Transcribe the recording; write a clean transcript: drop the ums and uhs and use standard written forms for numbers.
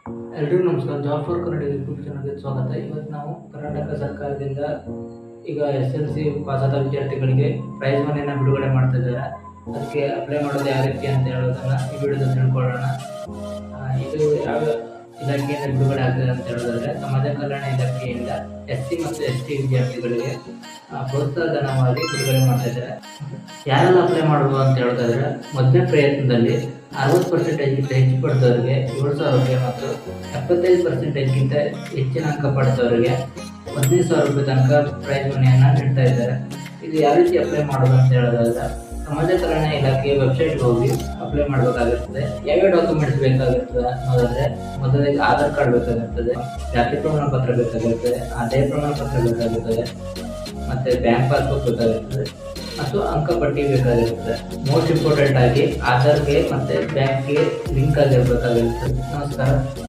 ಎಲ್ರಿಗೂ ನಮಸ್ಕಾರ. Job for Kannada YouTube ಚಾನಲ್ಗೆ ಸ್ವಾಗತ. ಇವತ್ತು ನಾವು ಕರ್ನಾಟಕ ಸರ್ಕಾರದಿಂದ ಈಗ SSLC ಪಾಸಾದ ವಿದ್ಯಾರ್ಥಿಗಳಿಗೆ ಪ್ರೈಸ್ ಮನಿಯನ್ನು ಬಿಡುಗಡೆ ಮಾಡ್ತಾ ಇದ್ದಾರೆ. ಅದಕ್ಕೆ ಅಪ್ಲೈ ಮಾಡೋದು ಯಾವ ರೀತಿ ಅಂತ ಹೇಳೋದನ್ನು ಈ ವಿಡಿಯೋದಲ್ಲಿ ತಿಳ್ಕೊಳ್ಳೋಣ. ಇದು ಯಾವ ಇಲಾಖೆಯಿಂದ ಬಿಡುಗಡೆ ಆಗ್ತದೆ ಅಂತ ಹೇಳೋದಾದ್ರೆ, ಸಮಾಜ ಕಲ್ಯಾಣ ಇಲಾಖೆಯಿಂದ SC ಮತ್ತು ST ವಿದ್ಯಾರ್ಥಿಗಳಿಗೆ ಪ್ರೋತ್ಸಾಹ ಧನವಾಗಿ ಬಿಡುಗಡೆ ಮಾಡ್ತಾ ಇದ್ದಾರೆ. ಯಾರೆಲ್ಲ ಅಪ್ಲೈ ಮಾಡ್ಬೋದು ಅಂತ ಹೇಳೋದಾದ್ರೆ, ಮೊದಲನೇ ಪ್ರಯತ್ನದಲ್ಲಿ 60%ಗಿಂತ ಹೆಚ್ಚು ಪಡೆದವರಿಗೆ 7,000 ರೂಪಾಯಿ ಮತ್ತು 75%ಗಿಂತ ಹೆಚ್ಚಿನ ಅಂಕ ಪಡೆದವರಿಗೆ 15,000 ರೂಪಾಯಿ ತನಕ ಪ್ರೈಸ್ ಮನಿಯನ್ನು ನೀಡ್ತಾ ಇದ್ದಾರೆ. ಇದು ಯಾವ ರೀತಿ ಅಪ್ಲೈ ಮಾಡೋದು ಅಂತ ಹೇಳೋದಾದ್ರೆ, ಸಮಾಜ ಕಲ್ಯಾಣ ಇಲಾಖೆಯ ವೆಬ್ಸೈಟ್ಗೆ ಹೋಗಿ ಅಪ್ಲೈ ಮಾಡಬೇಕಾಗಿರ್ತದೆ. ಯಾವ್ಯಾವ ಡಾಕ್ಯುಮೆಂಟ್ಸ್ ಬೇಕಾಗಿರ್ತದೆ ಅನ್ನೋದಾದ್ರೆ, ಮೊದಲಿಗೆ ಆಧಾರ್ ಕಾರ್ಡ್ ಬೇಕಾಗಿರ್ತದೆ, ಜಾತಿ ಪ್ರಮಾಣ ಪತ್ರ ಬೇಕಾಗಿರ್ತದೆ, ಆದಾಯ ಪ್ರಮಾಣ ಪತ್ರ ಬೇಕಾಗಿರ್ತದೆ, ಮತ್ತು ಬ್ಯಾಂಕ್ ಪಾಸ್ಬುಕ್ ಬೇಕಾಗಿರ್ತದೆ ಮತ್ತು ಅಂಕಪಟ್ಟಿ ಬೇಕಾಗಿರ್ತದೆ. ಮೋಸ್ಟ್ ಇಂಪಾರ್ಟೆಂಟ್ ಆಗಿ ಆಧಾರ್ಗೆ ಮತ್ತು ಬ್ಯಾಂಕ್ಗೆ ಲಿಂಕ್ ಆಗಿರಬೇಕಾಗಿರ್ತದೆ. ನಮಸ್ಕಾರ.